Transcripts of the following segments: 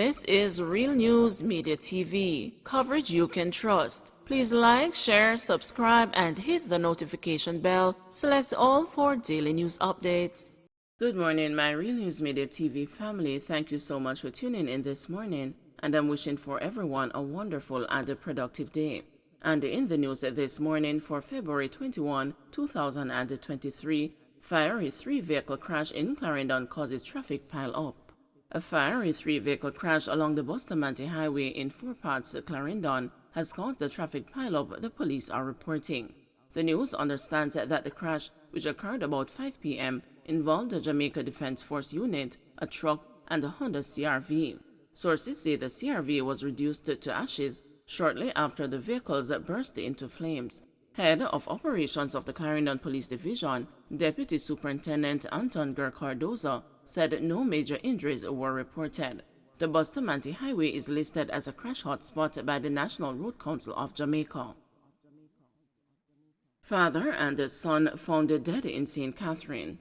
This is Real News Media TV, coverage you can trust. Please like, share, subscribe, and hit the notification bell. Select all for daily news updates. Good morning, my Real News Media TV family. Thank you so much for tuning in this morning, and I'm wishing for everyone a wonderful and a productive day. And in the news this morning for February 21, 2023, fiery three-vehicle crash in Clarendon causes traffic pile-up. A fiery three-vehicle crash along the Bustamante Highway in four parts of Clarendon has caused a traffic pile-up, the police are reporting. The news understands that the crash, which occurred about 5 p.m., involved a Jamaica Defense Force unit, a truck, and a Honda CRV. Sources say the CRV was reduced to ashes shortly after the vehicles burst into flames. Head of Operations of the Clarendon Police Division, Deputy Superintendent Anton Cardoza, said no major injuries were reported. The Bustamante Highway is listed as a crash hotspot by the National Road Council of Jamaica. Father and son found dead in St. Catherine.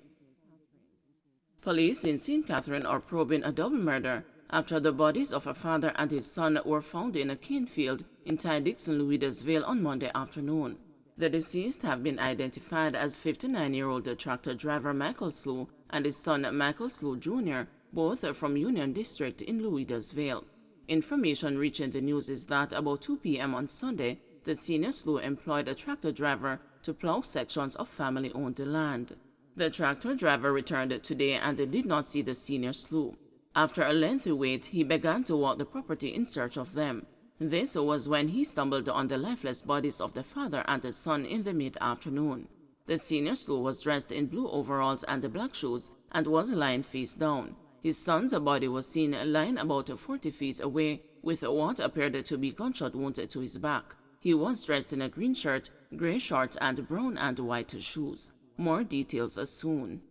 Police in St. Catherine are probing a double murder after the bodies of a father and his son were found in a cane field in Ty-Dixon, Louisville on Monday afternoon. The deceased have been identified as 59-year-old tractor driver Michael Slew and his son Michael Slew Jr., both from Union District in Louisville. Information reaching the news is that about 2 p.m. on Sunday, the senior Slew employed a tractor driver to plow sections of family-owned land. The tractor driver returned today and did not see the senior Slew. After a lengthy wait, he began to walk the property in search of them. This was when he stumbled on the lifeless bodies of the father and the son in the mid-afternoon. The senior Slew was dressed in blue overalls and black shoes and was lying face down. His son's body was seen lying about 40 feet away with what appeared to be gunshot wounds to his back. He was dressed in a green shirt, gray shorts, and brown and white shoes. More details soon.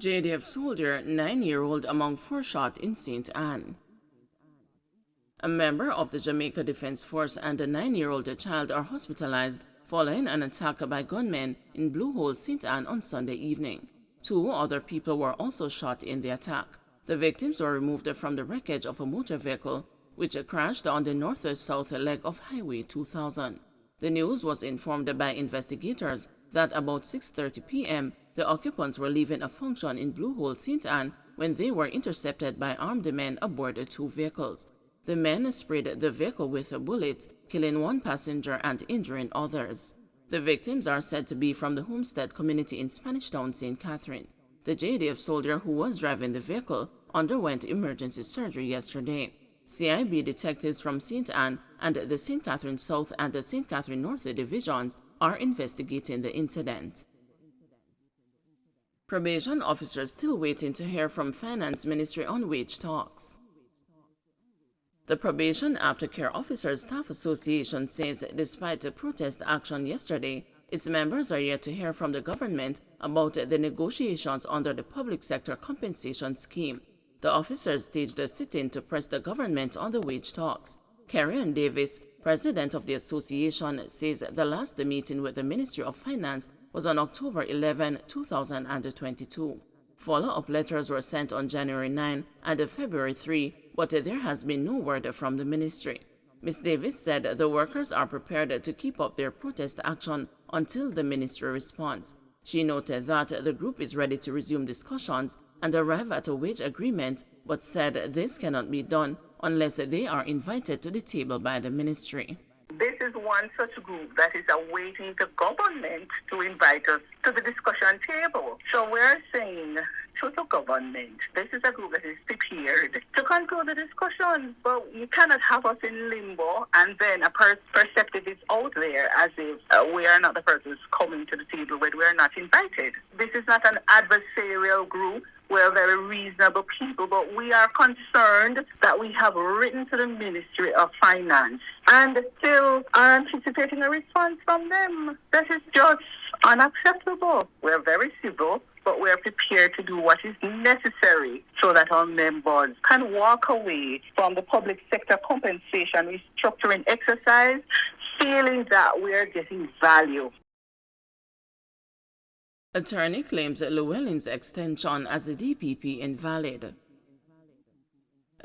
JDF soldier, 9-year-old among 4 shot in St. Anne. A member of the Jamaica Defense Force and a 9-year-old child are hospitalized following an attack by gunmen in Blue Hole, St. Anne on Sunday evening. 2 other people were also shot in the attack. The victims were removed from the wreckage of a motor vehicle, which crashed on the north-south leg of Highway 2000. The news was informed by investigators that about 6:30 p.m., the occupants were leaving a function in Blue Hole, St. Anne, when they were intercepted by armed men aboard 2 vehicles. The men sprayed the vehicle with bullets, killing 1 passenger and injuring others. The victims are said to be from the Homestead community in Spanish Town, St. Catherine. The JDF soldier who was driving the vehicle underwent emergency surgery yesterday. CIB detectives from St. Anne and the St. Catherine South and the St. Catherine North divisions are investigating the incident. Probation officers still waiting to hear from Finance Ministry on wage talks. The Probation Aftercare Officers Staff Association says despite a protest action yesterday, its members are yet to hear from the government about the negotiations under the Public Sector Compensation Scheme. The officers staged a sit-in to press the government on the wage talks. Karen Davis, president of the association, says the last meeting with the Ministry of Finance was on October 11, 2022. Follow-up letters were sent on January 9 and February 3, but there has been no word from the ministry. Ms. Davis said the workers are prepared to keep up their protest action until the ministry responds. She noted that the group is ready to resume discussions and arrive at a wage agreement, but said this cannot be done unless they are invited to the table by the ministry. This is one such group that is awaiting the government to invite us to the discussion table. So we're saying to the government, this is a group that is prepared to conclude the discussion, but you cannot have us in limbo and then a perspective is out there as if we are not the persons coming to the table when we are not invited. This is not an adversarial group. We're very reasonable people, but we are concerned that we have written to the Ministry of Finance and still are anticipating a response from them. That is just unacceptable. We're very civil, but we're prepared to do what is necessary so that our members can walk away from the public sector compensation restructuring exercise feeling that we are getting value. Attorney claims Llewellyn's extension as a DPP invalid.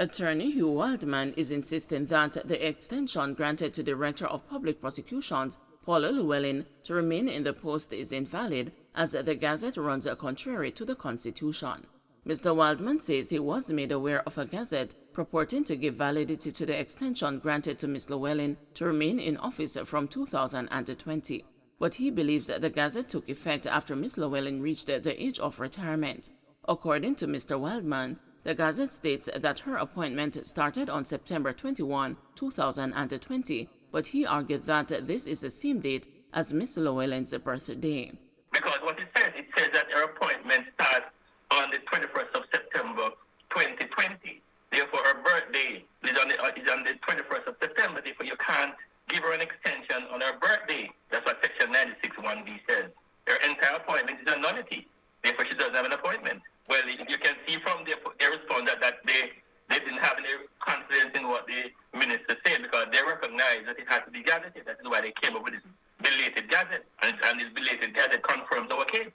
Attorney Hugh Wildman is insisting that the extension granted to the Director of Public Prosecutions, Paula Llewellyn, to remain in the post is invalid, as the Gazette runs contrary to the Constitution. Mr. Wildman says he was made aware of a Gazette purporting to give validity to the extension granted to Ms. Llewellyn to remain in office from 2020, but he believes the Gazette took effect after Ms. Llewellyn reached the age of retirement. According to Mr. Wildman, the Gazette states that her appointment started on September 21, 2020, but he argued that this is the same date as Ms. Llewellyn's birthday. Because what it says that her appointment starts on the 21st of September 2020. Therefore, her birthday is on the 21st of September. Therefore, you can't give her an extension on her birthday. That's what Section 96(1)(b) says. Her entire appointment is a nullity. Therefore, she doesn't have an appointment. Well, you can see from their response that they didn't have any confidence in what the minister said, because they recognize that it has to be gazetted. That is why they came up with this belated gazette, and this belated gazette confirms our case.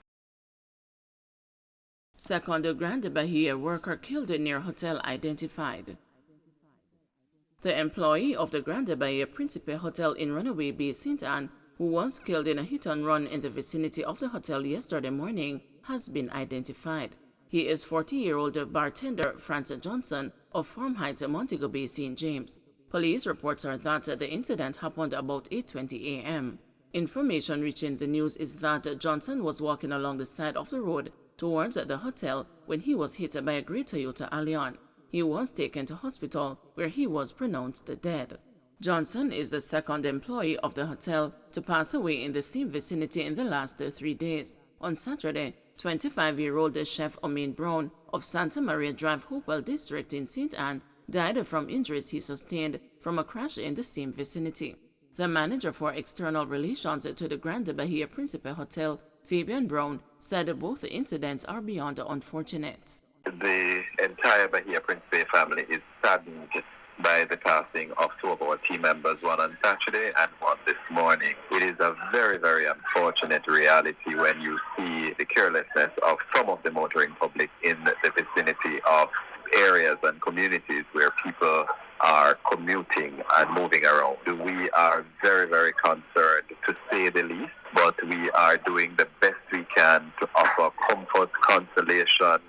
Second Grand Bahia worker killed near hotel identified. The employee of the Grand Bahia Principe Hotel in Runaway Bay, St. Anne, who was killed in a hit-and-run in the vicinity of the hotel yesterday morning, has been identified. He is 40-year-old bartender Francis Johnson of Farm Heights, Montego Bay, St. James. Police reports are that the incident happened about 8:20 a.m. Information reaching the news is that Johnson was walking along the side of the road towards the hotel when he was hit by a grey Toyota Allion. He was taken to hospital where he was pronounced dead. Johnson is the second employee of the hotel to pass away in the same vicinity in the last 3 days. On Saturday, 25-year-old Chef Omain Brown of Santa Maria Drive, Hopewell District in St. Anne died from injuries he sustained from a crash in the same vicinity. The manager for external relations to the Grand Bahia Principe Hotel, Fabian Brown, said both incidents are beyond unfortunate. The entire Bahia Principe family is saddened by the passing of two of our team members, one on Saturday and one this morning. It is a very, very unfortunate reality when you see the carelessness of some of the motoring public in the vicinity of areas and communities where people are commuting and moving around. We are very, very concerned, to say the least, but we are doing the best we can to offer comfort, consolation,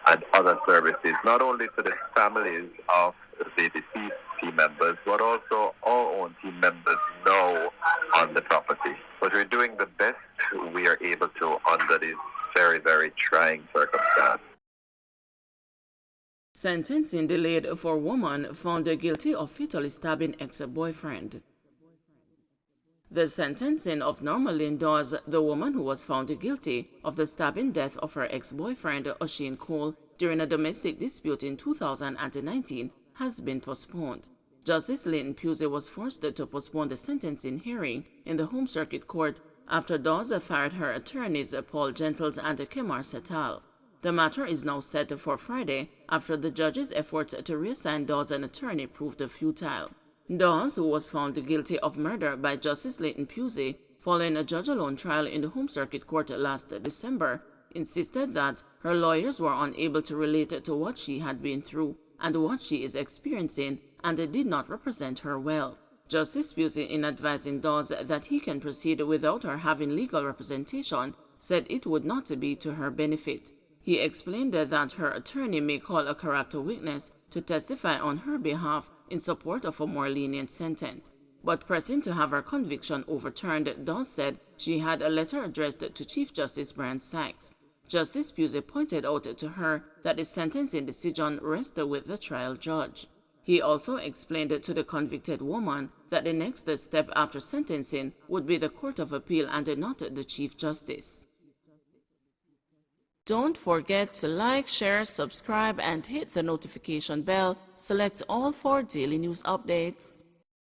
and other services, not only to the families of the deceased team members, but also our own team members now on the property. But we're doing the best we are able to under these very, very trying circumstances. Sentencing delayed for woman found guilty of fatally stabbing ex-boyfriend. The sentencing of Norma Lynn Dawes, the woman who was found guilty of the stabbing death of her ex-boyfriend O'Shane Cole during a domestic dispute in 2019, has been postponed. Justice Leighton Pusey was forced to postpone the sentencing hearing in the Home Circuit Court after Dawes fired her attorneys Paul Gentles and Kemar Setal. The matter is now set for Friday after the judge's efforts to reassign Dawes an attorney proved futile. Dawes, who was found guilty of murder by Justice Leighton Pusey following a judge-alone trial in the Home Circuit Court last December, insisted that her lawyers were unable to relate to what she had been through and what she is experiencing, and they did not represent her well. Justice Pusey, in advising Dawes that he can proceed without her having legal representation, said it would not be to her benefit. He explained that her attorney may call a character witness to testify on her behalf in support of a more lenient sentence. But pressing to have her conviction overturned, Dawes said she had a letter addressed to Chief Justice Brian Sykes. Justice Pusey pointed out to her that the sentencing decision rested with the trial judge. He also explained to the convicted woman that the next step after sentencing would be the Court of Appeal and not the Chief Justice. Don't forget to like, share, subscribe, and hit the notification bell. Select all for daily news updates.